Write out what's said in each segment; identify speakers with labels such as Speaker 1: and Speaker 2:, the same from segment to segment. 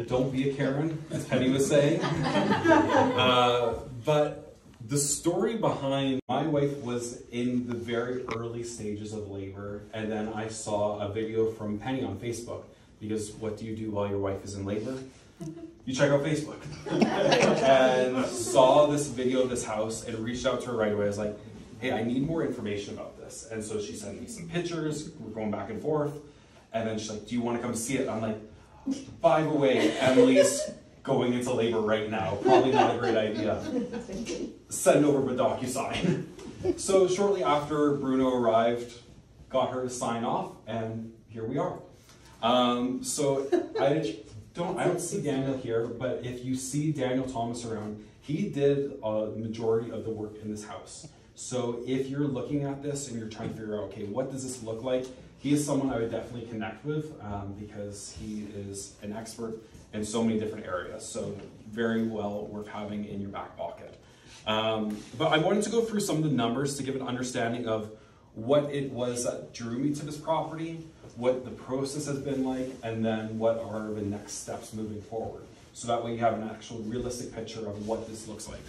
Speaker 1: Don't be a Karen, as Penny was saying. But the story behind my wife was in the very early stages of labor, and then I saw a video from Penny on Facebook, because what do you do while your wife is in labor? You check out Facebook. And saw this video of this house and reached out to her right away. I was like, hey, I need more information about this. And so she sent me some pictures, we're going back and forth, and then she's like, do you want to come see it? I'm like, by the way, Emily's going into labor right now. Probably not a great idea. Send over the DocuSign. So shortly after Bruno arrived, got her to sign off, and here we are. So I don't see Daniel here, but if you see Daniel Thomas around, he did the majority of the work in this house. So if you're looking at this and you're trying to figure out, okay, what does this look like? He is someone I would definitely connect with because he is an expert in so many different areas. So very well worth having in your back pocket. But I wanted to go through some of the numbers to give an understanding of what it was that drew me to this property, what the process has been like, and then what are the next steps moving forward. So that way you have an actual realistic picture of what this looks like.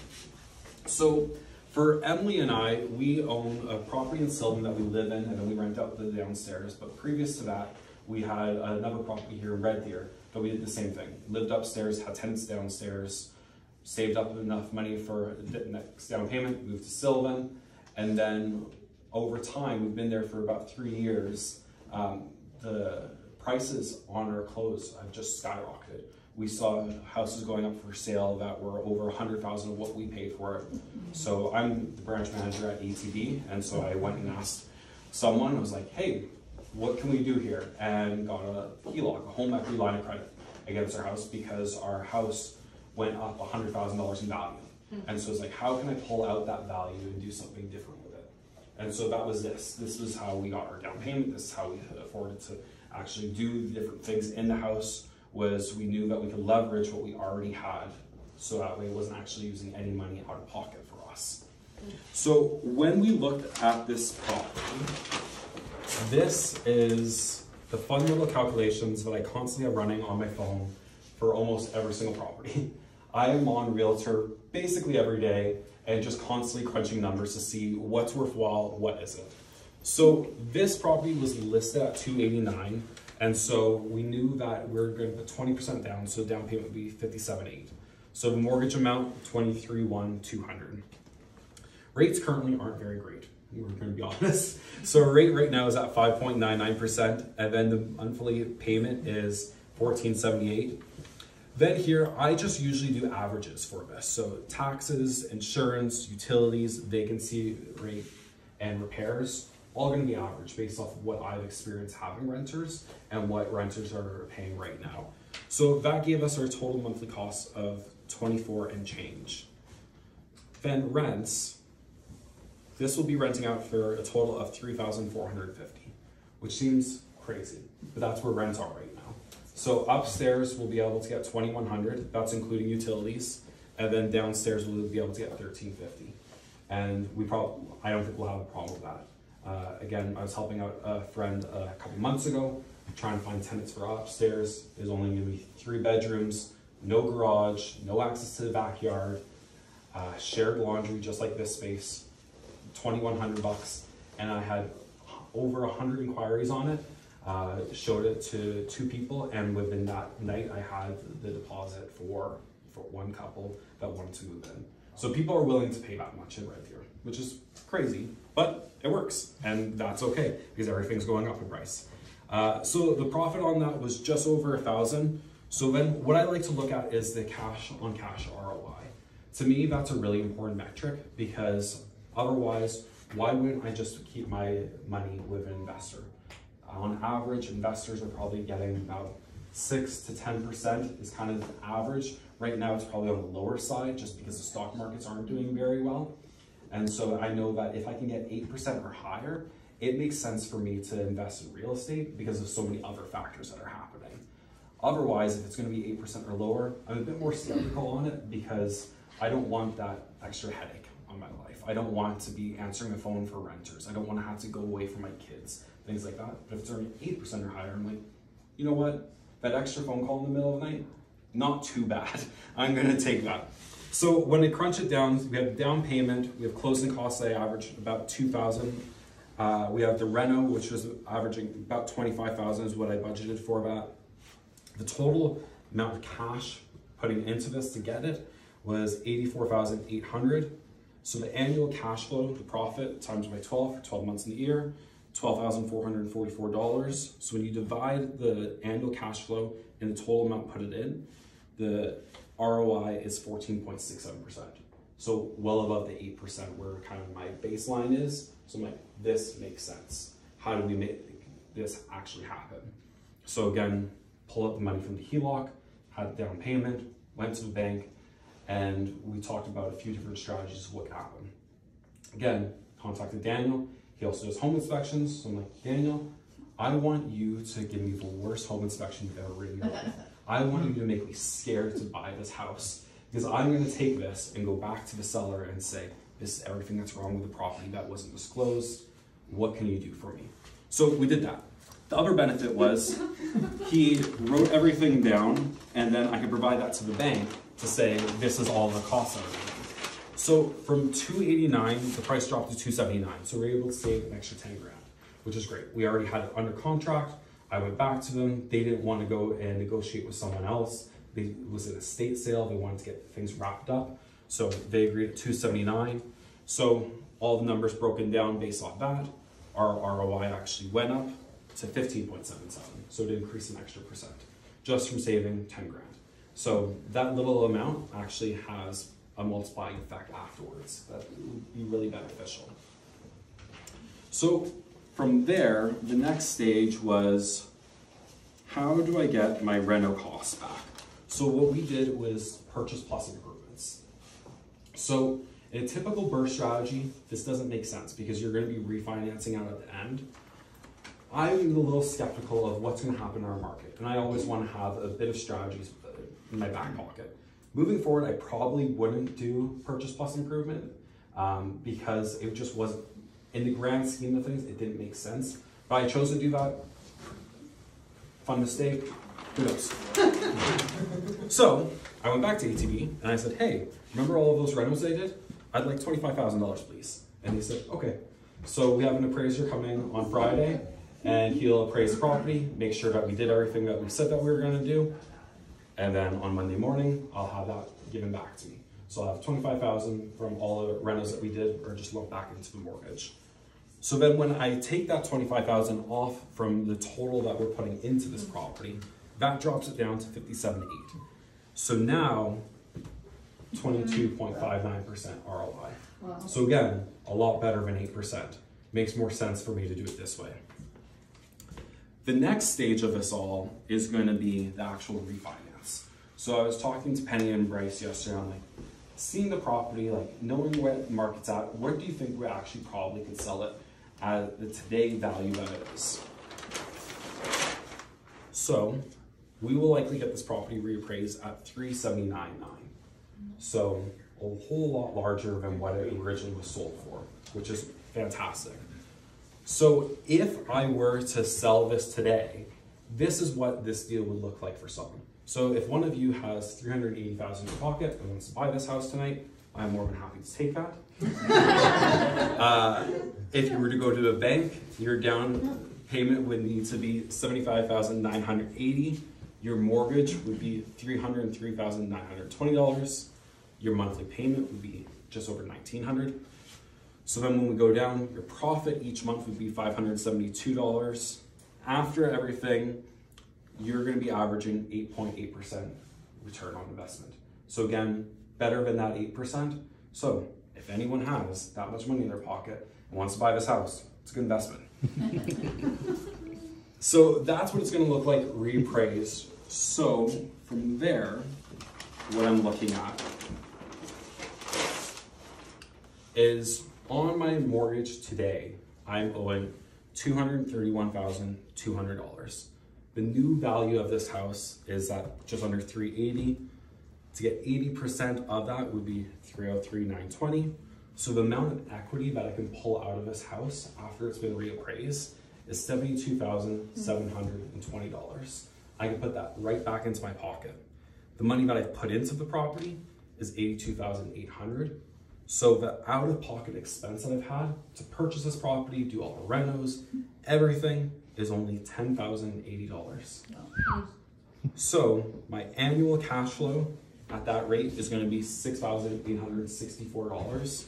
Speaker 1: So for Emily and I, we own a property in Sylvan that we live in, and then we rent out the downstairs. But previous to that, we had another property here in Red Deer that we did the same thing. Lived upstairs, had tenants downstairs, saved up enough money for the next down payment, moved to Sylvan, and then over time, we've been there for about 3 years. The prices on our clothes have just skyrocketed. We saw houses going up for sale that were over 100,000 of what we paid for it. So I'm the branch manager at ATB, and so I went and asked someone. I was like, hey, what can we do here? And got a HELOC, a home equity line of credit, against our house because our house went up $100,000 in value. And so it's like, how can I pull out that value and do something different with it? And so that was this. This was how we got our down payment. This is how we afforded to actually do different things in the house. Was we knew that we could leverage what we already had, so that way it wasn't actually using any money out of pocket for us. So when we looked at this property, this is the fun little calculations that I constantly have running on my phone for almost every single property. I am on Realtor basically every day and just constantly crunching numbers to see what's worthwhile, what isn't. So this property was listed at $289. And so we knew that we were going to put 20% down, so down payment would be $57,800. So the mortgage amount, $23,120. Rates currently aren't very great, we're going to be honest. So our rate right now is at 5.99%, and then the monthly payment is $1,478. Then here, I just usually do averages for this. So taxes, insurance, utilities, vacancy rate, and repairs, all going to be average based off of what I've experienced having renters and what renters are paying right now. So that gave us our total monthly cost of $24 and change. Then rents, this will be renting out for a total of $3,450, which seems crazy, but that's where rents are right now. So upstairs we'll be able to get $2,100, that's including utilities, and then downstairs we'll be able to get $1,350. And I don't think we'll have a problem with that. Again, I was helping out a friend a couple months ago, trying to find tenants for upstairs. There's only going to be 3 bedrooms, no garage, no access to the backyard, shared laundry just like this space, $2,100, and I had over 100 inquiries on it. Showed it to 2 people, and within that night I had the deposit for 1 couple that wanted to move in. So people are willing to pay that much in Red Deer, which is crazy, but it works, and that's okay because everything's going up in price. So the profit on that was just over $1,000. So then what I like to look at is the cash on cash ROI. To me, that's a really important metric because otherwise, why wouldn't I just keep my money with an investor? On average, investors are probably getting about 6 to 10% is kind of the average. Right now, it's probably on the lower side just because the stock markets aren't doing very well. And so I know that if I can get 8% or higher, it makes sense for me to invest in real estate because of so many other factors that are happening. Otherwise, if it's going to be 8% or lower, I'm a bit more skeptical on it because I don't want that extra headache on my life. I don't want to be answering the phone for renters. I don't want to have to go away from my kids, things like that. But if it's already 8% or higher, I'm like, you know what? That extra phone call in the middle of the night, not too bad. I'm gonna take that. So when I crunch it down, we have down payment, we have closing costs I average about $2,000. We have the reno, which was averaging about $25,000 is what I budgeted for that. The total amount of cash putting into this to get it was $84,800. So the annual cash flow, the profit times by 12 for 12 months in the year, $12,444. So when you divide the annual cash flow and the total amount put it in, the ROI is 14.67%. So well above the 8% where kind of my baseline is. So I'm like, this makes sense. How do we make this actually happen? So again, pull up the money from the HELOC, had down payment, went to the bank, and we talked about a few different strategies of what could happen. Again, contacted Daniel. He also does home inspections. So I'm like, Daniel, I want you to give me the worst home inspection you've ever written in your life. I want you to make me scared to buy this house, because I'm going to take this and go back to the seller and say, this is everything that's wrong with the property that wasn't disclosed. What can you do for me? So we did that. The other benefit was he wrote everything down, and then I could provide that to the bank to say, this is all the costs of everything. So from $289, the price dropped to $279. So we were able to save an extra 10 grand, which is great. We already had it under contract. I went back to them. They didn't want to go and negotiate with someone else. It was an estate sale. They wanted to get things wrapped up. So they agreed at $279. So all the numbers broken down based off that, our ROI actually went up to 15.77. So it increased an extra percent just from saving 10 grand. So that little amount actually has a multiplying effect afterwards that would be really beneficial. So from there, the next stage was, how do I get my reno costs back? So what we did was purchase plus improvements. So in a typical burst strategy, this doesn't make sense because you're going to be refinancing out at the end. I'm a little skeptical of what's going to happen in our market, and I always want to have a bit of strategies in my back pocket. Moving forward, I probably wouldn't do purchase plus improvement because it just wasn't, in the grand scheme of things, it didn't make sense. But I chose to do that. Fun mistake, who knows? So I went back to ATB and I said, hey, remember all of those rentals I did? I'd like $25,000, please. And he said, okay. So we have an appraiser coming on Friday, and he'll appraise the property, make sure that we did everything that we said that we were gonna do. And then on Monday morning, I'll have that given back to me. So I'll have $25,000 from all the rentals that we did, or just lump back into the mortgage. So then when I take that $25,000 off from the total that we're putting into this property, that drops it down to 57.8. So now, 22.59% ROI. Wow. So again, a lot better than 8%. Makes more sense for me to do it this way. The next stage of this all is going to be the actual refinance. So I was talking to Penny and Bryce yesterday. I'm like, seeing the property, like knowing where the market's at, what do you think we actually probably could sell it at the today value that it is? So we will likely get this property reappraised at $379.9. So a whole lot larger than what it originally was sold for, which is fantastic. So if I were to sell this today, this is what this deal would look like for someone. So if one of you has $380,000 in your pocket and wants to buy this house tonight, I'm more than happy to take that. If you were to go to a bank, your down payment would need to be $75,980. Your mortgage would be $303,920. Your monthly payment would be just over $1,900. So then when we go down, your profit each month would be $572. After everything, you're going to be averaging 8.8% return on investment. So again, better than that 8%. So if anyone has that much money in their pocket and wants to buy this house, it's a good investment. So that's what it's going to look like reappraised. So from there, what I'm looking at is on my mortgage today, I'm owing $231,200. The new value of this house is at just under $380,000. To get 80% of that would be $303,920. So the amount of equity that I can pull out of this house after it's been reappraised is $72,720. I can put that right back into my pocket. The money that I've put into the property is $82,800. So the out-of-pocket expense that I've had to purchase this property, do all the renos, everything is only $10,080. So my annual cash flow at that rate is going to be $6,864.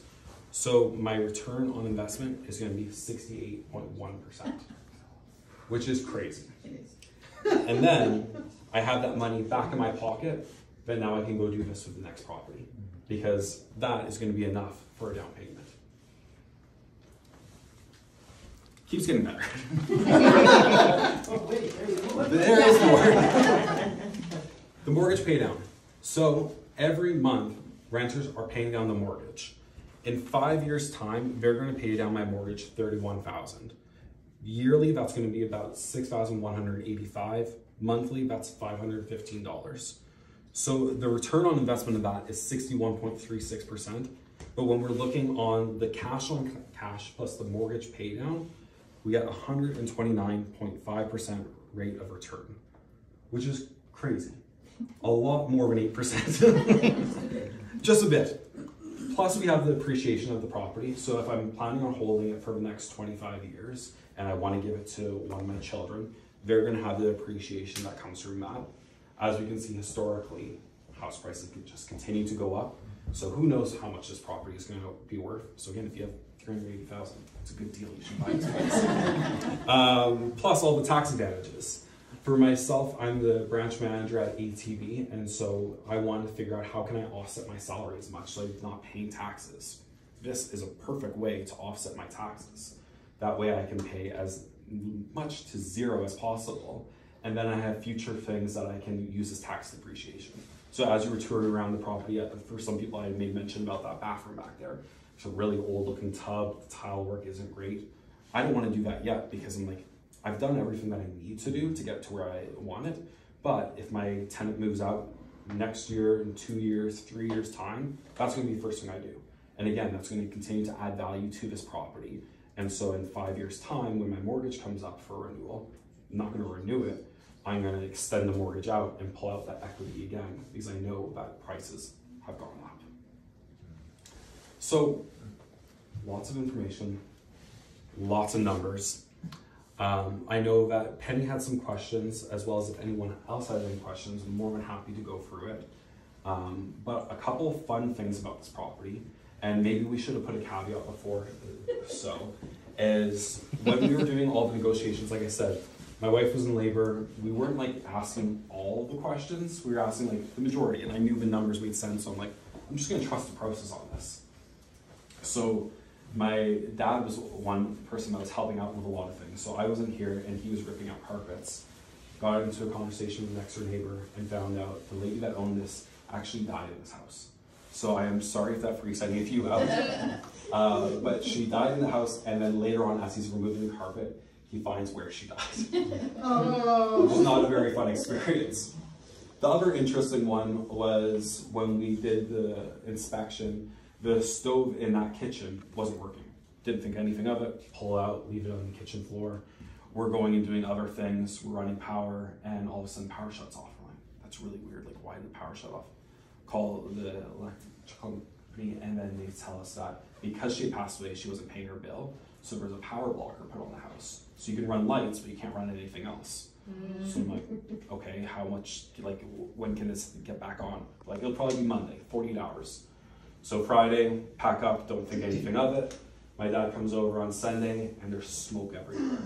Speaker 1: So my return on investment is going to be 68.1%, which is crazy.
Speaker 2: It is.
Speaker 1: And then I have that money back in my pocket, but now I can go do this with the next property because that is going to be enough for a down payment. Keeps getting better.
Speaker 2: Oh, wait, there's more.
Speaker 1: There is more. The mortgage pay down. So every month, renters are paying down the mortgage. In 5 years' time, they're going to pay down my mortgage $31,000. Yearly, that's going to be about $6,185. Monthly, that's $515. So the return on investment of that is 61.36%. But when we're looking on the cash on cash plus the mortgage pay down, we get 129.5% rate of return, which is crazy. A lot more than 8%. Just a bit. Plus we have the appreciation of the property. So if I'm planning on holding it for the next 25 years and I want to give it to one of my children, they're going to have the appreciation that comes from that. As we can see historically, house prices can just continue to go up. So who knows how much this property is going to be worth. So again, if you have $380,000, it's a good deal. You should buy this place. Plus all the tax advantages. For myself, I'm the branch manager at ATV, and so I wanted to figure out how can I offset my salary as much so I'm not paying taxes. This is a perfect way to offset my taxes. That way I can pay as much to zero as possible, and then I have future things that I can use as tax depreciation. So as you were touring around the property, for some people I made mention about that bathroom back there. It's a really old looking tub, the tile work isn't great. I don't want to do that yet because I'm like, I've done everything that I need to do to get to where I want it. But if my tenant moves out next year, in 2 years, 3 years time, that's going to be the first thing I do. And again, that's going to continue to add value to this property. And so in 5 years time, when my mortgage comes up for renewal, I'm not going to renew it. I'm going to extend the mortgage out and pull out that equity again because I know that prices have gone up. So lots of information, lots of numbers. I know that Penny had some questions, as well as if anyone else has any questions, I'm more than happy to go through it. But a couple of fun things about this property, and maybe we should have put a caveat before, is when we were doing all the negotiations, like I said, my wife was in labor, we weren't like asking all the questions, we were asking like the majority, and I knew the numbers we'd send, so I'm like, I'm just gonna trust the process on this. So my dad was one person that was helping out with a lot of things. So I was in here and he was ripping out carpets. Got into a conversation with the next door neighbor and found out the lady that owned this actually died in this house. So I am sorry if that freaks any of you out. But she died in the house, and then later on as he's removing the carpet, he finds where she died.
Speaker 2: Oh.
Speaker 1: Which is not a very fun experience. The other interesting one was when we did the inspection, the stove in that kitchen wasn't working. Didn't think anything of it, pull it out, leave it on the kitchen floor. We're going and doing other things, we're running power, and all of a sudden power shuts off. We're like, that's really weird, like why did the power shut off? Call the electrical company, and then they tell us that because she had passed away, she wasn't paying her bill, so there was a power blocker put on the house. So you can run lights, but you can't run anything else. So I'm like, okay, how much, like, when can this get back on? Like, it'll probably be Monday, 48 hours. So Friday, pack up, don't think anything of it. My dad comes over on Sunday, and there's smoke everywhere.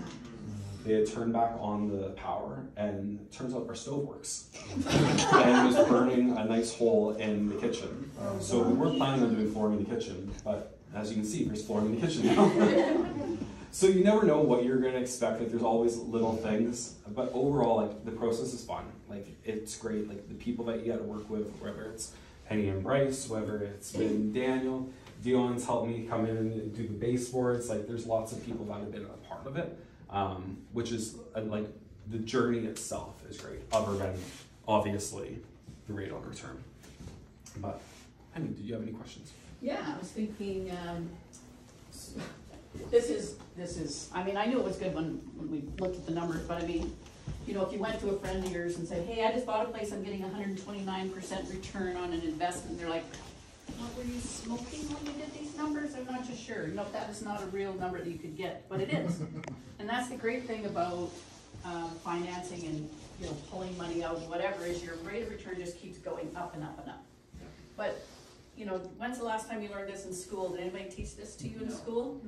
Speaker 1: They had turned back on the power, and it turns out our stove works. And it was burning a nice hole in the kitchen. So we weren't planning on doing flooring in the kitchen, but as you can see, there's flooring in the kitchen now. So you never know what you're gonna expect, like there's always little things, but overall, like the process is fun. Like it's great, like the people that you gotta work with, whether it's Penny and Bryce, whether it's been Daniel, Dion's helped me come in and do the baseboards, like there's lots of people that have been a part of it, which is like the journey itself is great, other than obviously the rate on return. But Penny, did you have any questions?
Speaker 2: Yeah, I was thinking, this is, I mean, I knew it was good when we looked at the numbers, but I mean, you know, if you went to a friend of yours and said, hey, I just bought a place, I'm getting 129% return on an investment, they're like, what, were you smoking when you did these numbers? I'm not just sure. No, that is not a real number that you could get, but it is. And that's the great thing about financing and, you know, pulling money out and whatever, is your rate of return just keeps going up and up and up. But, you know, when's the last time you learned this in school? Did anybody teach this to you in school?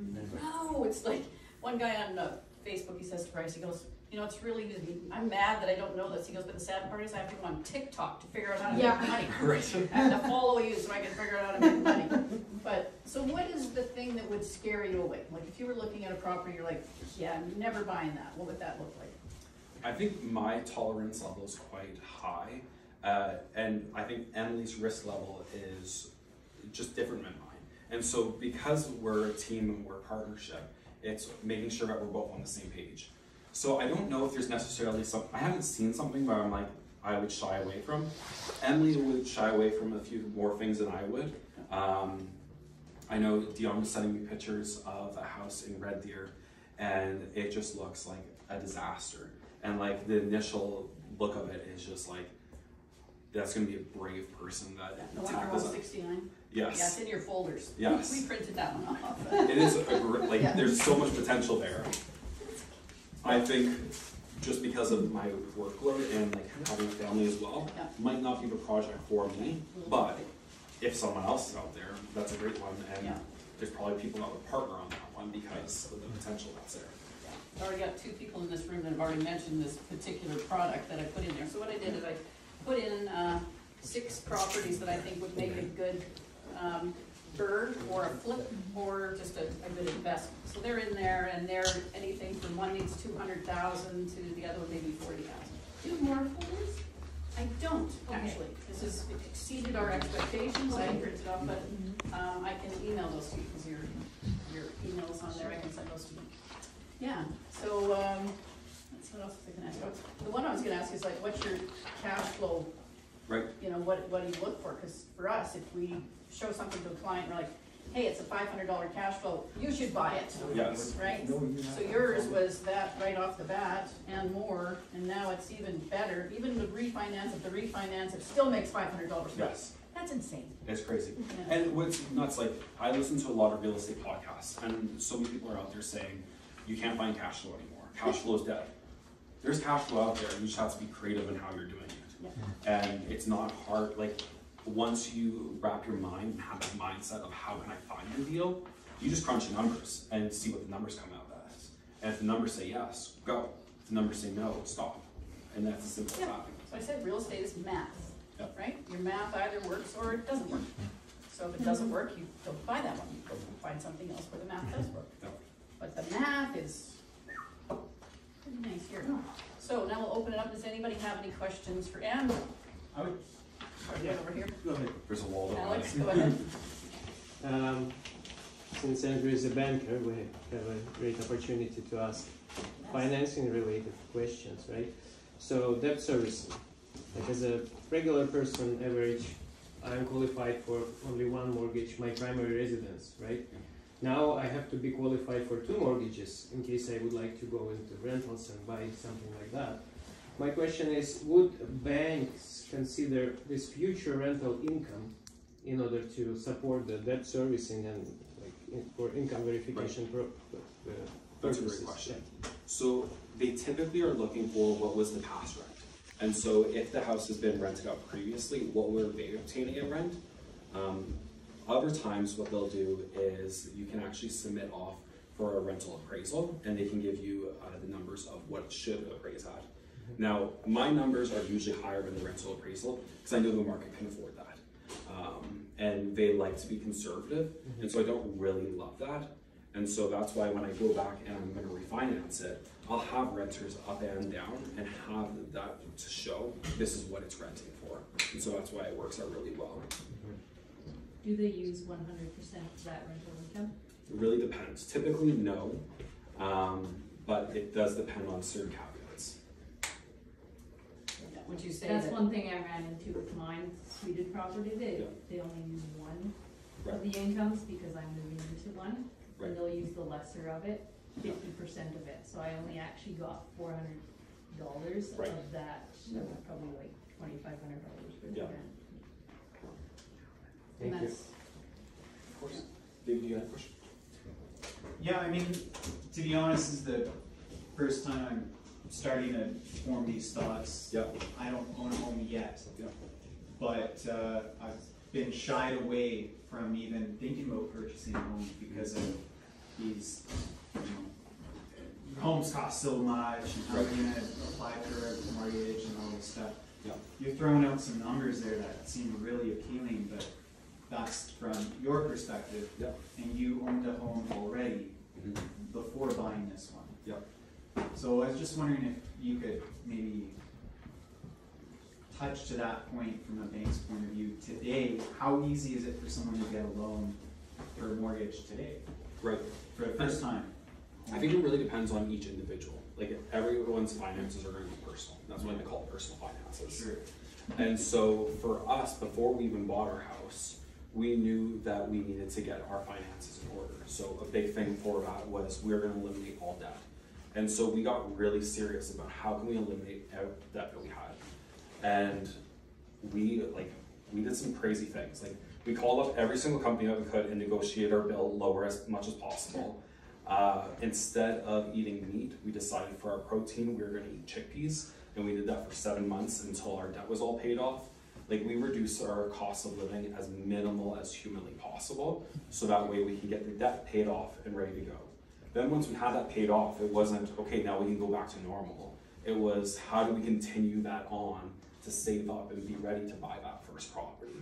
Speaker 2: No, it's like, one guy on Facebook, he says to Bryce, he goes, you know, it's really easy. I'm mad that I don't know this. He goes, but the sad part is I have to go on TikTok to figure out how to make money.
Speaker 1: Right.
Speaker 2: I have to follow you so I can figure out how to make money. But, so what is the thing that would scare you away? Like if you were looking at a property, you're like, yeah, I'm never buying that. What would that look like?
Speaker 1: I think my tolerance level is quite high. And I think Emily's risk level is just different than mine. And so because we're a team and we're a partnership, it's making sure that we're both on the same page. So I don't know if there's necessarily I haven't seen something where I'm like, I would shy away from. Emily would shy away from a few more things than I would. I know Dion was sending me pictures of a house in Red Deer, and it just looks like a disaster. And like the initial look of it is just like, that's gonna be a brave person that tackles it.
Speaker 2: 169?
Speaker 1: Yes.
Speaker 2: Yeah, it's in your folders.
Speaker 1: Yes.
Speaker 2: We printed that one off.
Speaker 1: It is like, there's so much potential there. I think just because of my workload and like having a family as well, might not be the project for me, but if someone else is out there, that's a great one, and there's probably people that would partner on that one because of the potential that's there.
Speaker 2: I already got 2 people in this room that have already mentioned this particular product that I put in there. So what I did is I put in 6 properties that I think would make a good bird or a flip or just a good investment. So they're in there, and they're anything from one needs 200,000 to the other one maybe 40,000.
Speaker 3: Do you have more folders?
Speaker 2: I don't actually. This has exceeded our expectations. I printed it off, but I can email those to you because your email's on there. I can send those to you. Yeah. So that's what else was I going to ask? The one I was going to ask is like, what's your cash flow?
Speaker 1: Right.
Speaker 2: You know, what do you look for? Because for us, if we show something to a client, we're like, hey, it's a $500 cash flow, you should buy it.
Speaker 1: Yes.
Speaker 2: Right? So yours was that right off the bat and more, and now it's even better. Even the refinance, if the refinance, it still makes $500.
Speaker 1: Yes.
Speaker 2: That's insane.
Speaker 1: It's crazy.
Speaker 2: Yeah.
Speaker 1: And what's nuts, like, I listen to a lot of real estate podcasts, and so many people are out there saying, you can't find cash flow anymore. Cash flow is dead. There's cash flow out there, you just have to be creative in how you're doing it. Yeah. And it's not hard, like, once you wrap your mind and have that mindset of how can I find a deal, you just crunch the numbers and see what the numbers come out as. And if the numbers say yes, go. If the numbers say no, stop. And that's as simple as that.
Speaker 2: So I said real estate is math, right? Your math either works or it doesn't work. So if it doesn't work, you don't buy that one. You go find something else where the math does work. But the math is pretty nice here. So now we'll open it up. Does anybody have any questions for Andrew?
Speaker 4: I would.
Speaker 2: Right over here.
Speaker 4: Go ahead.
Speaker 1: There's a wall
Speaker 2: Alex,
Speaker 1: there.
Speaker 2: go ahead.
Speaker 5: Since Andrew is a banker, we have a great opportunity to ask financing related questions, right? So debt servicing, like as a regular person, average, I'm qualified for only one mortgage, my primary residence, right? Now I have to be qualified for 2 mortgages in case I would like to go into rentals and buy something like that. My question is, would banks consider this future rental income in order to support the debt servicing and like for income verification
Speaker 1: That's a great question. Yeah. So they typically are looking for what was the past rent. And so if the house has been rented out previously, what were they obtaining in rent? Other times what they'll do is you can actually submit off for a rental appraisal, and they can give you the numbers of what it should appraise at. Now, my numbers are usually higher than the rental appraisal because I know the market can afford that. And they like to be conservative, and so I don't really love that. And so that's why when I go back and I'm going to refinance it, I'll have renters up and down and have that to show this is what it's renting for. And so that's why it works out really well.
Speaker 3: Do they use 100% of that rental income?
Speaker 1: It really depends. Typically, no, but it does depend on certain caveats.
Speaker 2: Would you say
Speaker 3: that's
Speaker 2: that
Speaker 3: one thing I ran into with mine suited property? They only use one of the incomes because I'm moving into one, and they'll use the lesser of it, 50% of it. So I only actually got $400
Speaker 1: Right.
Speaker 3: of that, probably like $2,500 for the
Speaker 1: Yeah.
Speaker 3: grant.
Speaker 5: Thank
Speaker 2: And
Speaker 5: you.
Speaker 2: that's,
Speaker 1: Of course. David, you had a question?
Speaker 4: Yeah, I mean, to be honest, this is the first time I'm starting to form these thoughts.
Speaker 1: Yeah.
Speaker 4: I don't own a home yet,
Speaker 1: Yeah.
Speaker 4: but I've been shied away from even thinking about purchasing a home because of these, homes cost so much, and how
Speaker 1: Right.
Speaker 4: are you gonna apply for a mortgage and all this stuff.
Speaker 1: Yeah.
Speaker 4: You're throwing out some numbers there that seem really appealing, but that's from your perspective.
Speaker 1: Yeah.
Speaker 4: And you owned a home already
Speaker 1: Mhm.
Speaker 4: before buying this one.
Speaker 1: Yeah.
Speaker 4: So I was just wondering if you could maybe touch to that point from a bank's point of view today. How easy is it for someone to get a loan for a mortgage today
Speaker 1: Right.
Speaker 4: for the first time?
Speaker 1: I think it really depends on each individual. Like everyone's finances are going to be personal. That's why they call it personal finances.
Speaker 4: Sure.
Speaker 1: And so for us, before we even bought our house, we knew that we needed to get our finances in order. So a big thing for that was we were going to eliminate all debt. And so we got really serious about how can we eliminate debt that we had. And we did some crazy things. Like we called up every single company that we could and negotiated our bill lower as much as possible. Instead of eating meat, we decided for our protein we were going to eat chickpeas, and we did that for 7 months until our debt was all paid off. Like we reduced our cost of living as minimal as humanly possible, so that way we can get the debt paid off and ready to go. Then once we had that paid off, it wasn't, okay, now we can go back to normal. It was, how do we continue that on to save up and be ready to buy that first property?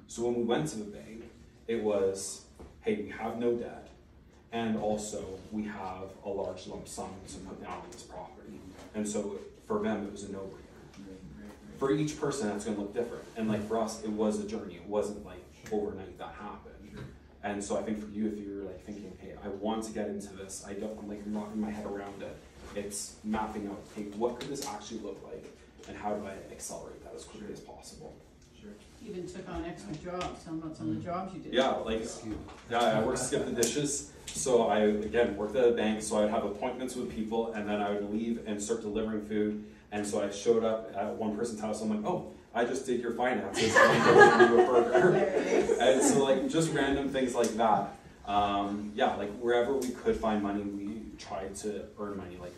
Speaker 1: So when we went to the bank, it was, hey, we have no debt, and also we have a large lump sum to put down on this property. And so for them, it was a no-brainer. For each person, that's going to look different. And like for us, it was a journey. It wasn't like overnight that happened. And so I think for you, if you're like thinking, hey, I want to get into this, I'm like knocking my head around it. It's mapping out, hey, what could this actually look like, and how do I accelerate that as quickly as possible?
Speaker 4: Sure.
Speaker 2: even took on extra jobs. Tell them about some of the jobs you did.
Speaker 1: Yeah, like I worked skip the dishes. So I again worked at a bank. So I'd have appointments with people, and then I would leave and start delivering food. And so I showed up at one person's house. I'm like, oh, I just did your finances. I'm going to do a burger. And so like just random things like that. Yeah, like wherever we could find money, we tried to earn money. Like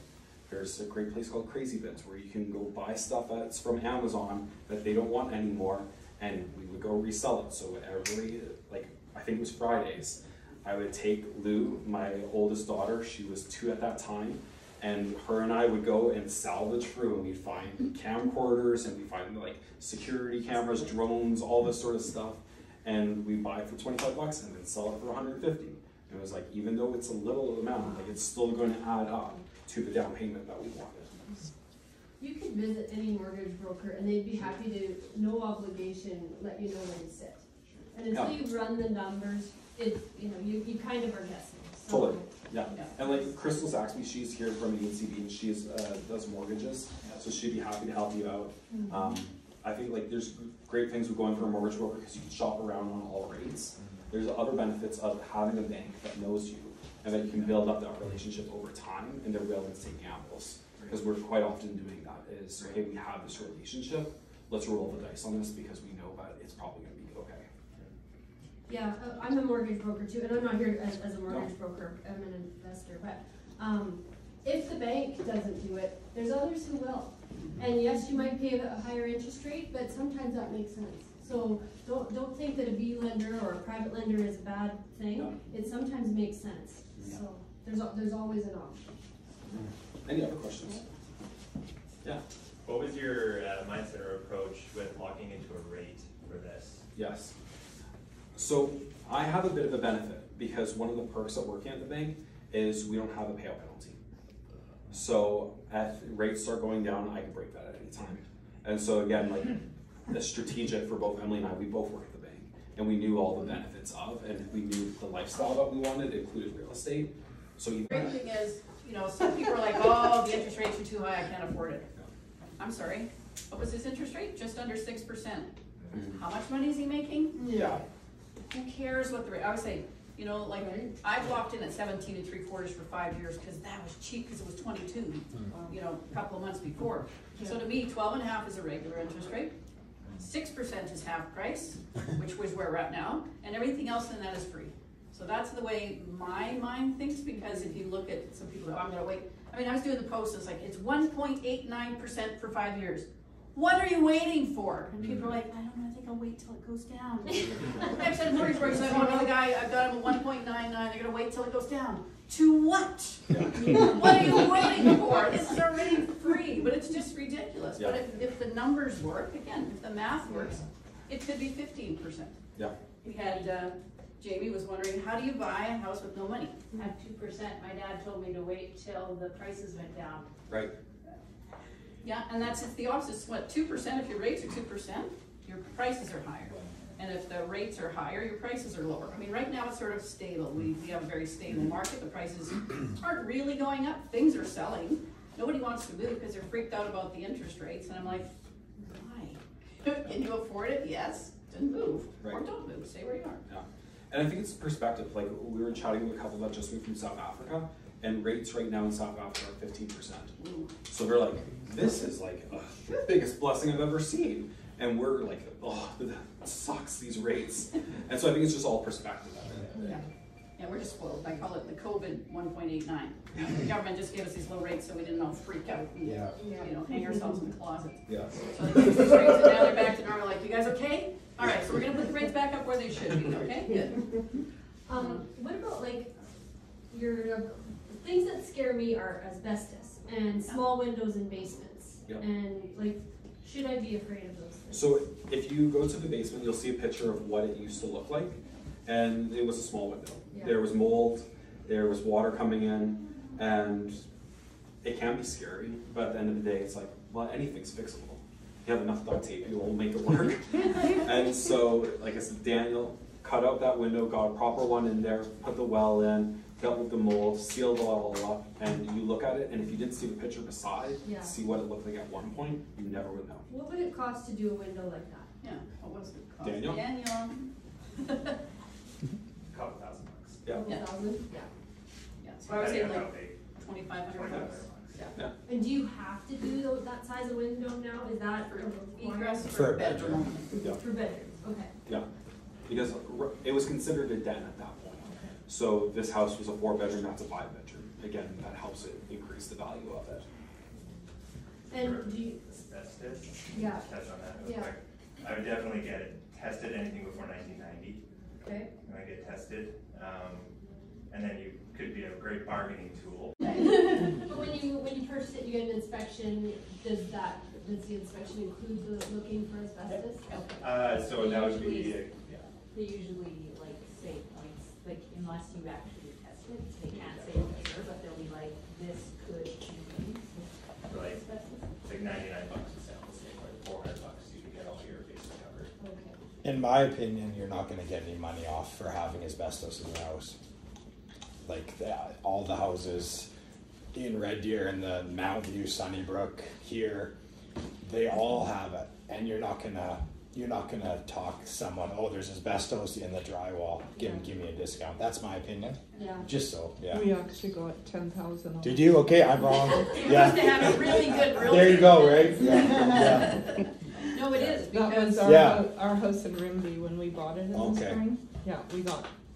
Speaker 1: there's a great place called Crazy Bits where you can go buy stuff that's from Amazon that they don't want anymore, and we would go resell it. So every, like I think it was Fridays, I would take Lou, my oldest daughter, she was 2 at that time, and her and I would go and salvage through, and we'd find camcorders, and we'd find like security cameras, drones, all this sort of stuff, and we buy it for 25 bucks and then sell it for 150. And it was like, even though it's a little amount, like it's still going to add up to the down payment that we wanted.
Speaker 6: You could visit any mortgage broker and they'd be happy to, no obligation, let you know where to sit. And until you run the numbers, it, you kind of are guessing. So.
Speaker 1: Totally, yeah. And like Crystal Saxby, she's here from ACB and she does mortgages, so she'd be happy to help you out.
Speaker 6: Mm-hmm.
Speaker 1: I think like there's great things with going for a mortgage broker because you can shop around on all rates. There's other benefits of having a bank that knows you and that you can build up that relationship over time, and they're willing to take gambles. Because we're quite often doing that is, hey, we have this relationship, let's roll the dice on this because we know that it's probably going to be okay.
Speaker 6: Yeah, I'm a mortgage broker too, and I'm not here as a mortgage broker, I'm an investor, but if the bank doesn't do it, there's others who will. And yes, you might pay a higher interest rate, but sometimes that makes sense. So don't think that a B lender or a private lender is a bad thing.
Speaker 1: Yeah.
Speaker 6: It sometimes makes sense.
Speaker 1: Yeah.
Speaker 6: So there's always an option.
Speaker 1: Any other questions? Yeah.
Speaker 7: What was your mindset or approach with locking into a rate for this?
Speaker 1: Yes. So I have a bit of a benefit because one of the perks of working at the bank is we don't have a payout penalty. So if rates start going down, I can break that at any time. And so again, like it's strategic for both Emily and I. We both work at the bank, and we knew all the benefits of, and we knew the lifestyle that we wanted included real estate. So
Speaker 2: The great thing is, some people are like, oh, the interest rates are too high, I can't afford it. I'm sorry, what was his interest rate? Just under 6%. How much money is he making?
Speaker 1: Yeah.
Speaker 2: Who cares what the rate? I would say, You know, like, I've locked in at 17 3/4 for 5 years, because that was cheap, because it was 22, you know, a couple of months before. So to me, 12.5 is a regular interest rate, 6% is half price, which was where we're at now, and everything else in that is free. So that's the way my mind thinks, because if you look at some people, I'm gonna wait. I mean, I was doing the post, it's like, it's 1.89% for 5 years. What are you waiting for? And people are like, I don't know, I think I'll wait till it goes down. I've said mortgage brokers, like, oh, another guy, I've got him at 1.99, they're gonna wait till it goes down. To what? What are you waiting for? This is already free, but it's just ridiculous.
Speaker 1: Yeah.
Speaker 2: But if the numbers work, again, if the math works, it could be 15%.
Speaker 1: Yeah.
Speaker 2: We had, Jamie was wondering, how do you buy a house with no money?
Speaker 8: At 2%, my dad told me to wait till the prices went down.
Speaker 1: Right.
Speaker 2: Yeah, and that's the opposite. It's what, 2%? If your rates are 2%, your prices are higher. And if the rates are higher, your prices are lower. I mean, right now it's sort of stable. We have a very stable market. The prices aren't really going up. Things are selling. Nobody wants to move because they're freaked out about the interest rates. And I'm like, why? Can you afford it? Yes. Then move.
Speaker 1: Right.
Speaker 2: Or don't move. Stay where you are.
Speaker 1: Yeah. And I think it's perspective. Like, we were chatting with a couple that just moved from South Africa, and rates right now in South Africa are 15%.
Speaker 2: Ooh.
Speaker 1: So they're like, this is like the biggest blessing I've ever seen. And we're like, oh, that sucks, these rates. And so I think it's just all perspective.
Speaker 2: Yeah. Yeah, we're just spoiled. I call it the COVID 1.89. The government just gave us these low rates so we didn't all freak out and, you know, hang ourselves in the closet.
Speaker 1: Yeah.
Speaker 2: So they gave us these rates and now they're back to normal. Like, you guys okay? All right, so we're gonna put the rates back up where they should be, okay? Good.
Speaker 6: What about like your things that scare me are asbestos and small windows in basements.
Speaker 1: Yep.
Speaker 6: And like, should I be afraid of those things?
Speaker 1: So if you go to the basement, you'll see a picture of what it used to look like. And it was a small window.
Speaker 6: Yeah.
Speaker 1: There was mold, there was water coming in, and it can be scary, but at the end of the day, it's like, well, anything's fixable. You have enough duct tape, you will make it work. And so, like I said, Daniel cut out that window, got a proper one in there, put the well in, dealt with the mold, sealed it all up, and you look at it, and if you didn't see the picture beside, see what it looked like at one point, you never would know.
Speaker 6: What would it cost to do a window like that?
Speaker 2: Yeah, what was it called?
Speaker 1: Daniel?
Speaker 7: Couple $1,000 bucks.
Speaker 1: Yeah.
Speaker 2: Yeah.
Speaker 6: 1,000? Yeah.
Speaker 2: Yeah, so I would say
Speaker 7: Depending on
Speaker 2: like
Speaker 7: how big.
Speaker 2: 2,500
Speaker 7: $2,500
Speaker 2: bucks.
Speaker 7: bucks.
Speaker 2: Yeah.
Speaker 6: And do you have to do that size of window now? Is that
Speaker 2: For
Speaker 6: a requirement?
Speaker 2: egress
Speaker 1: For
Speaker 2: for
Speaker 1: a bedroom.
Speaker 2: bedroom.
Speaker 1: Yeah.
Speaker 6: For bedrooms, okay.
Speaker 1: Yeah, because it was considered a den at that point. So this house was a 4-bedroom, that's a 5-bedroom. Again, that helps it increase the value of it.
Speaker 6: And do you,
Speaker 7: Asbestos?
Speaker 6: Yeah.
Speaker 7: Touch on that real
Speaker 6: Yeah.
Speaker 7: quick. I would definitely get it tested, anything before 1990.
Speaker 6: okay.
Speaker 7: When I get tested, and then you could be a great bargaining tool.
Speaker 6: But when you purchase it, you get an inspection. Does the inspection include the looking for asbestos?
Speaker 7: So that would be, yeah.
Speaker 8: They usually like say points, like unless you actually test it, they can't say for sure, but they'll be like, this could be
Speaker 7: Right.
Speaker 8: asbestos.
Speaker 7: It's like $99 a sample, say, or $400 you can get all your bases covered.
Speaker 6: Okay.
Speaker 9: In my opinion, you're not going to get any money off for having asbestos in your house. Like all the houses in Red Deer and the Mount View, Sunnybrook here, they all have it, and you're not gonna talk someone, oh, there's asbestos in the drywall, give me a discount. That's my opinion.
Speaker 6: Yeah.
Speaker 9: Just so, yeah.
Speaker 10: We actually got 10,000 off.
Speaker 9: Did you? Okay, I'm wrong.
Speaker 2: Yeah. To have a really good realtor.
Speaker 9: There you go, right? Yeah.
Speaker 2: No, it is
Speaker 10: That was
Speaker 2: because
Speaker 10: our house in Rimby when we bought it in the
Speaker 9: Okay.
Speaker 10: spring. Yeah,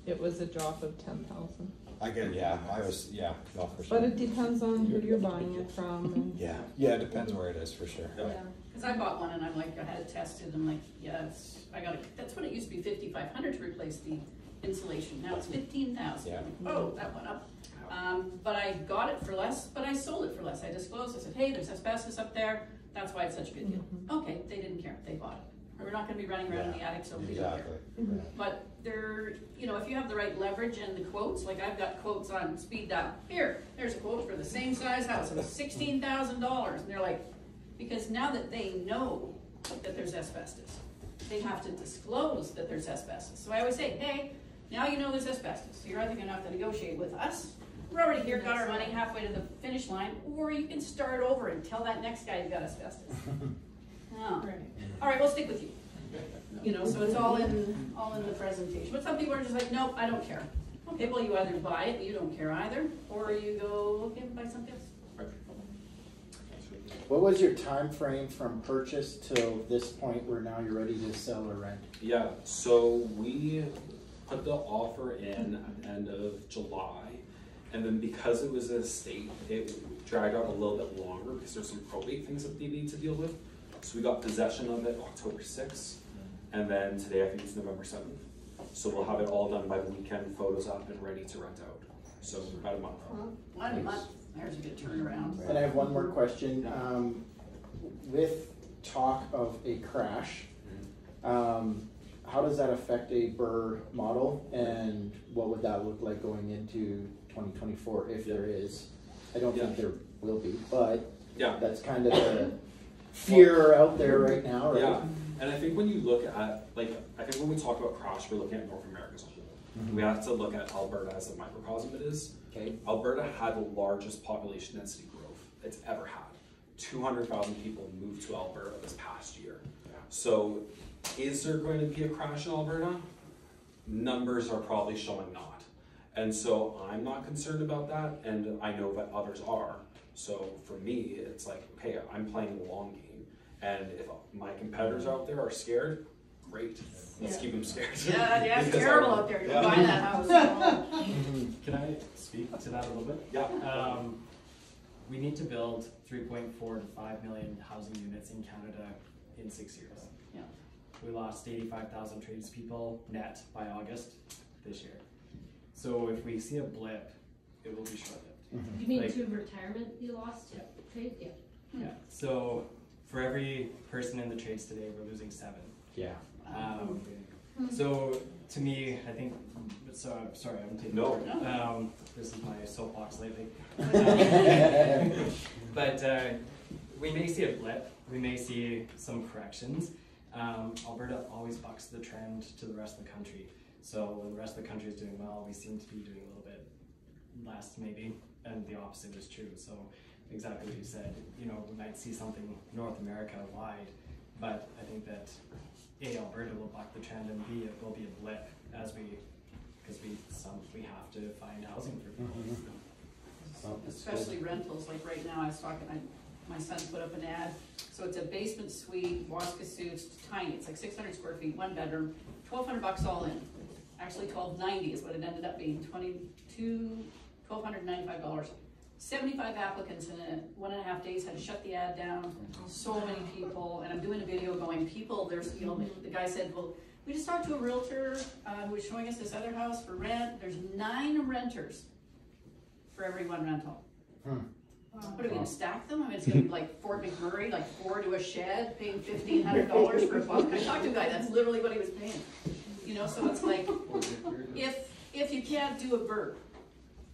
Speaker 10: it was a drop of 10,000.
Speaker 9: I get. Yeah, no, for sure.
Speaker 10: But it depends on who you're buying it from. And
Speaker 9: Yeah, it depends where it is for sure.
Speaker 6: Yeah.
Speaker 2: because I bought one and I'm like, I had it tested. I'm like, yes, I got it. That's what it used to be, $5,500 to replace the insulation. Now it's $15,000.
Speaker 9: Yeah.
Speaker 2: Oh, that went up. But I got it for less, but I sold it for less. I disclosed. I said, hey, there's asbestos up there. That's why it's such a good deal. Okay, they didn't care. They bought it. We're not going to be running around in the attic, so we don't care.
Speaker 9: Exactly.
Speaker 2: But they're, you know, if you have the right leverage and the quotes, like I've got quotes on speed dial. Here, there's a quote for the same size house. It was $16,000. And they're like, because now that they know that there's asbestos, they have to disclose that there's asbestos. So I always say, hey, now you know there's asbestos. So you're either going to have to negotiate with us. We're already here, got our money halfway to the finish line, or you can start over and tell that next guy you got asbestos. Oh. All right, we'll stick with you. You know, so it's all in the presentation. But some people are just like, nope, I don't care. Okay, well, you either buy it, you don't care either, or you go, okay, buy something else.
Speaker 11: What was your time frame from purchase till this point where now you're ready to sell or rent?
Speaker 1: Yeah, so we put the offer in at the end of July, and then because it was an estate, it dragged out a little bit longer because there's some probate things that they need to deal with. So we got possession of it October 6th, and then today I think it's November 7th. So we'll have it all done by the weekend, photos up and ready to rent out. So about a month.
Speaker 2: About a month, there's a good turnaround.
Speaker 11: And I have one more question. With talk of a crash, how does that affect a Burr model, and what would that look like going into 2024 if there is? I don't think there will be, but that's kind of the fear out there right now, right?
Speaker 1: Yeah, and I think when you look at, like, I think when we talk about crash, we're looking at North America as a whole. We have to look at Alberta as the microcosm it is.
Speaker 11: Okay.
Speaker 1: Alberta had the largest population density growth it's ever had. 200,000 people moved to Alberta this past year. So is there going to be a crash in Alberta? Numbers are probably showing not. And so I'm not concerned about that, and I know that others are. So for me, it's like, okay, I'm playing the long game. And if my competitors out there are scared, great. Let's keep them scared.
Speaker 2: Yeah, it's terrible out there. You buy that house.
Speaker 12: Can I speak to that a little bit?
Speaker 1: Yeah.
Speaker 12: We need to build 3.4 to 5 million housing units in Canada in 6 years.
Speaker 2: Yeah.
Speaker 12: We lost 85,000 tradespeople net by August this year. So if we see a blip, it will be short-lived.
Speaker 6: You mean to retirement you lost?
Speaker 12: Yeah.
Speaker 6: Trade? Yeah.
Speaker 12: Yeah. So for every person in the trades today, we're losing 7.
Speaker 11: Yeah.
Speaker 12: So to me, I think, so sorry, I'm taking over. This is my soapbox lately. But we may see a blip, we may see some corrections. Alberta always bucks the trend to the rest of the country. So when the rest of the country is doing well, we seem to be doing a little bit less maybe, and the opposite is true. So exactly what you said, you know, we might see something North America wide, but I think that A, Alberta will buck the trend, and B, it will be a blip as because we have to find housing for people.
Speaker 2: Especially rentals, like right now I was talking, my son put up an ad. So it's a basement suite, Waska suits, tiny, it's like 600 square feet, 1 bedroom, $1,200 all in. Actually $1,290 is what it ended up being, $1,295. 75 applicants in 1.5 days, had to shut the ad down. So many people, and I'm doing a video going, people, there's, you know, the guy said, well, we just talked to a realtor who was showing us this other house for rent. There's 9 renters for every 1 rental. What are we gonna stack them? I mean, it's gonna be like Fort McMurray, like 4 to a shed, paying $1,500 for a bunk. I talked to a guy, that's literally what he was paying. You know, so it's like, if you can't do a burp,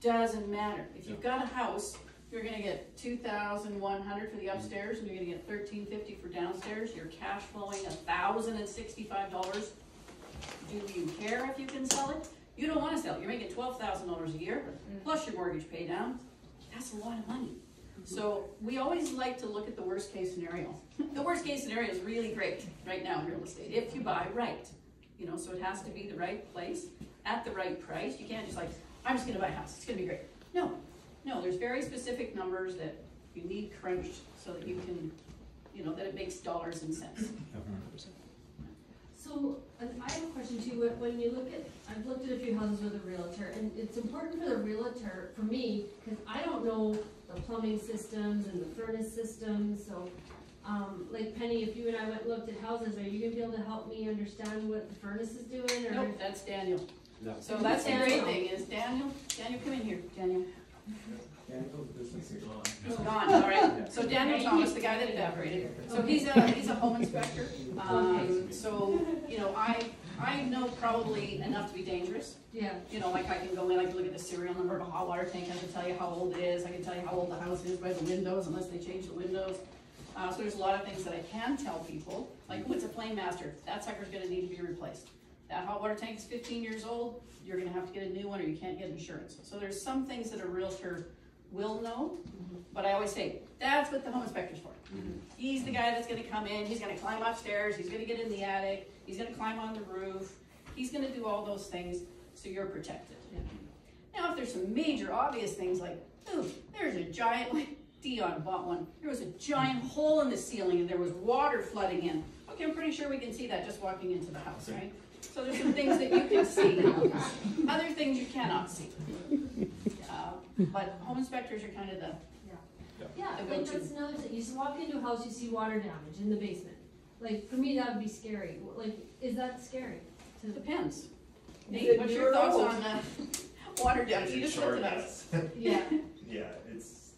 Speaker 2: doesn't matter. If you've got a house, you're gonna get $2,100 for the upstairs, and you're gonna get $1,350 for downstairs. You're cash flowing $1,065. Do you care if you can sell it? You don't want to sell it. You're making $12,000 a year, plus your mortgage pay down. That's a lot of money. So we always like to look at the worst case scenario. The worst case scenario is really great right now in real estate, if you buy right. You know, so it has to be the right place, at the right price. You can't just like, I'm just gonna buy a house, it's gonna be great. No, there's very specific numbers that you need crunched so that you can, you know, that it makes dollars and cents.
Speaker 6: So I have a question too. When you look at, I've looked at a few houses with a realtor, and it's important for the realtor, for me, because I don't know the plumbing systems and the furnace systems. So, like Penny, if you and I went and looked at houses, are you gonna be able to help me understand what the furnace is doing? Or?
Speaker 2: Nope, that's Daniel.
Speaker 1: No.
Speaker 2: So that's the great thing is Daniel, come in here, Daniel. He's gone, all right. So Daniel Thomas, the guy that evaporated. So he's a home inspector. So, you know, I know probably enough to be dangerous.
Speaker 6: Yeah.
Speaker 2: You know, like I can go in, I can look at the serial number of a hot water tank, I can tell you how old it is, I can tell you how old the house is by the windows, unless they change the windows. So there's a lot of things that I can tell people, like, oh, it's a flame master, that sucker's gonna need to be replaced. That hot water tank is 15 years old, you're gonna have to get a new one or you can't get insurance. So there's some things that a realtor will know, but I always say, that's what the home inspector's for. He's the guy that's gonna come in, he's gonna climb upstairs, he's gonna get in the attic, he's gonna climb on the roof, he's gonna do all those things so you're protected. if there's some major obvious things like, ooh, there's a giant, like Dion bought one, there was a giant hole in the ceiling and there was water flooding in. Okay, I'm pretty sure we can see that just walking into the house, right? So there's some things that you can see, other things you cannot see. But home inspectors are kind of the
Speaker 6: Yeah,
Speaker 2: The
Speaker 6: like
Speaker 2: go-to.
Speaker 6: that's another thing, you just walk into a house, you see water damage in the basement. Like, for me, that would be scary, like, is that scary?
Speaker 2: depends.
Speaker 10: Is
Speaker 2: Nate,
Speaker 10: it
Speaker 2: what's
Speaker 10: new
Speaker 2: your
Speaker 10: or
Speaker 2: thoughts
Speaker 10: old?
Speaker 2: on water damage? You
Speaker 7: In
Speaker 2: just
Speaker 7: short,
Speaker 2: looked at us.
Speaker 7: yes.
Speaker 6: Yeah.
Speaker 7: Yeah, it's,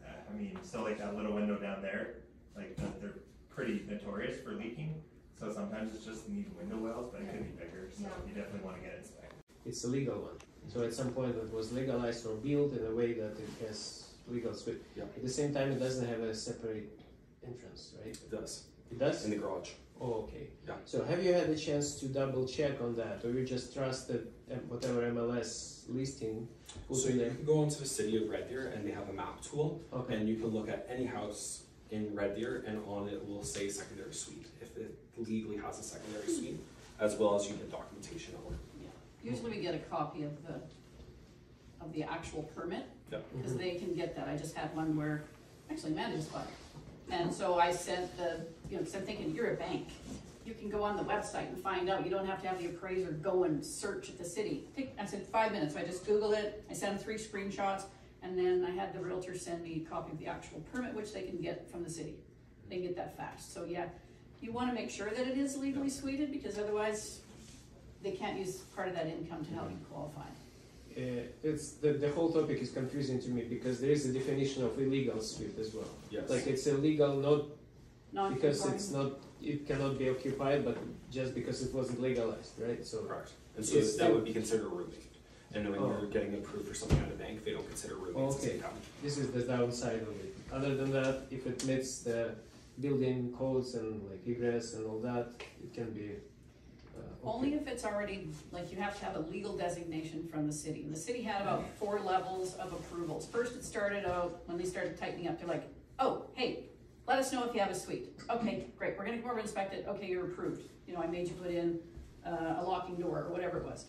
Speaker 7: I mean, so like that little window down there, like they're pretty notorious for leaking. So sometimes it's just need window wells, but it could be bigger, so you definitely want to get it inspected.
Speaker 5: It's a legal one. So at some point it was legalized or built in a way that it has legal suite.
Speaker 1: Yeah.
Speaker 5: At the same time, it doesn't have a separate entrance, right?
Speaker 1: It does.
Speaker 5: It does?
Speaker 1: In the garage.
Speaker 5: Oh, okay.
Speaker 1: Yeah.
Speaker 5: So have you had a chance to double check on that, or you just trust that whatever MLS listing put
Speaker 1: So
Speaker 5: in
Speaker 1: you
Speaker 5: there?
Speaker 1: can go onto the city of Red Deer and they have a map tool,
Speaker 5: Okay.
Speaker 1: and you can look at any house in Red Deer, and on it will say secondary suite if it legally has a secondary suite, as well as you get documentation on it.
Speaker 2: Usually we get a copy of the actual permit,
Speaker 1: Yeah.
Speaker 2: because they can get that. I just had one where, actually Amanda just bought it. And so I sent because I'm thinking, you're a bank. You can go on the website and find out. You don't have to have the appraiser go and search at the city. I said 5 minutes, so I just Googled it, I sent them 3 screenshots, and then I had the realtor send me a copy of the actual permit, which they can get from the city. They can get that fast. So yeah, you wanna make sure that it is legally suited, because otherwise they can't use part of that income to help you qualify.
Speaker 5: It's the whole topic is confusing to me because there is a definition of illegal suite as well.
Speaker 1: Yes.
Speaker 5: Like it's illegal not because
Speaker 2: Non-conforming.
Speaker 5: it's not, it cannot be occupied, but just because it wasn't legalized, right? So
Speaker 1: Correct. And so
Speaker 5: It's
Speaker 1: that
Speaker 5: still-
Speaker 1: would be considered rooming. And when you're getting approved for something at a bank, they don't consider rooming at the
Speaker 5: Okay.
Speaker 1: same time.
Speaker 5: this is the downside of it. Other than that, if it meets the building codes and like egress and all that, it can be okay.
Speaker 2: Only if it's already, like you have to have a legal designation from the city. And the city had about 4 levels of approvals. First it started out, when they started tightening up, they're like, oh, hey, let us know if you have a suite. Okay, great, we're gonna come over and inspect it. Okay, you're approved. You know, I made you put in a locking door or whatever it was.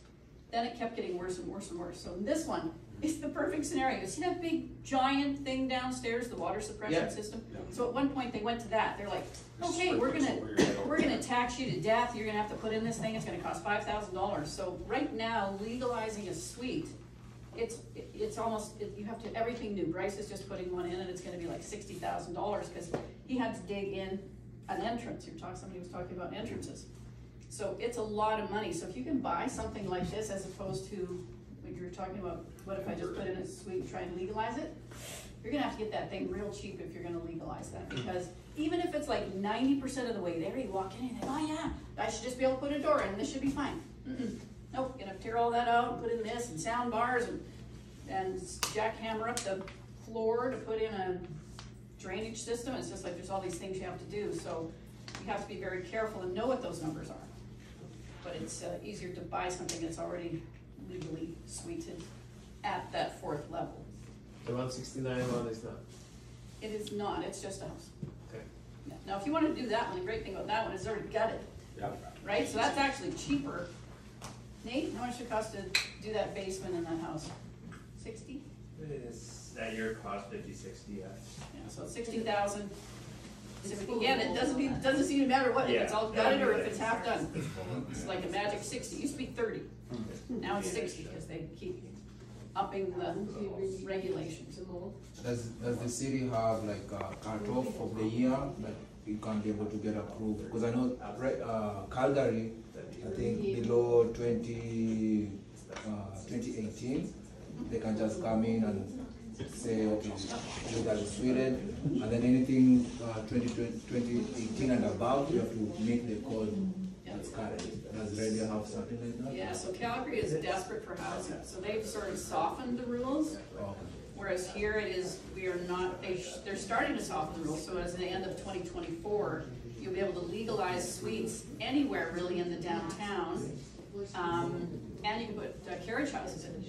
Speaker 2: Then it kept getting worse and worse and worse. So this one is the perfect scenario. You see that big giant thing downstairs, the water suppression
Speaker 5: Yeah.
Speaker 2: system?
Speaker 1: Yeah.
Speaker 2: So at one point they went to that. They're like, okay,
Speaker 1: Just
Speaker 2: we're
Speaker 1: put it
Speaker 2: gonna
Speaker 1: over your head all
Speaker 2: we're
Speaker 1: the
Speaker 2: gonna
Speaker 1: time.
Speaker 2: tax you to death, you're gonna have to put in this thing, it's gonna cost $5,000. So right now, legalizing a suite, it's almost, you have to, everything new. Bryce is just putting one in and it's gonna be like $60,000 because he had to dig in an entrance. Somebody was talking about entrances. So it's a lot of money. So if you can buy something like this as opposed to what you were talking about, what if I just put in a suite and try and legalize it? You're gonna have to get that thing real cheap if you're gonna legalize that, because even if it's like 90% of the way there, you walk in and think, oh yeah, I should just be able to put a door in and this should be fine. Nope, you're gonna tear all that out and put in this and sound bars and jackhammer up the floor to put in a drainage system. It's just like there's all these things you have to do, so you have to be very careful and know what those numbers are. But it's easier to buy something that's already legally suited at that 4th level.
Speaker 5: The 169 one is not.
Speaker 2: It is not, it's just a house.
Speaker 5: Okay.
Speaker 2: Yeah. Now, if you want to do that one, the great thing about that one is it's already gutted,
Speaker 1: Yeah.
Speaker 2: right? So that's actually cheaper. Nate, how much it cost to do that basement in that house? 60?
Speaker 7: It is at your cost, 50, 60, yeah.
Speaker 2: Yeah, so 60,000. So again, it doesn't seem to matter what, if it's all gutted or if it's half done. It's like a magic 60. It used to be 30. Now it's 60 because they keep upping the regulations.
Speaker 13: Does the city have like a cutoff of the year that you can't be able to get approved? Because I know Calgary, I think below 2018, they can just come in and say, okay, legally suited, and then anything 2018 and above, you have to meet the code that's current. Does Red Deer have something like that?
Speaker 2: Yeah, so Calgary is desperate for housing, so they've sort of softened the rules.
Speaker 13: Okay.
Speaker 2: Whereas here it is, we are not, they're starting to soften the rules, so as the end of 2024, you'll be able to legalize suites anywhere really in the downtown. And you can put carriage houses in it.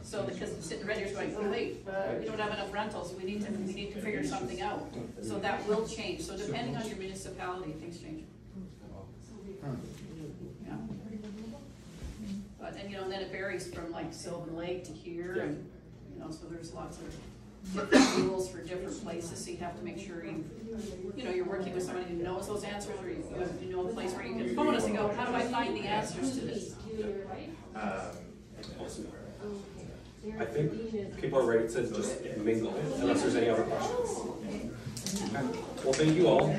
Speaker 2: So because the city Red Deer's going, oh wait, we don't have enough rentals, we need to figure something out. So that will change, so depending on your municipality, things change. Yeah. But And, you know, and then it varies from like Sylvan Lake to here, and, you know, so there's lots of different rules for different places, so you have to make sure you know, you're working with somebody who knows those answers, or you know a place where you can phone us and go, how do I find the answers to this?
Speaker 14: I think people are ready to just mingle, unless there's any other questions. Okay. Well, thank you all.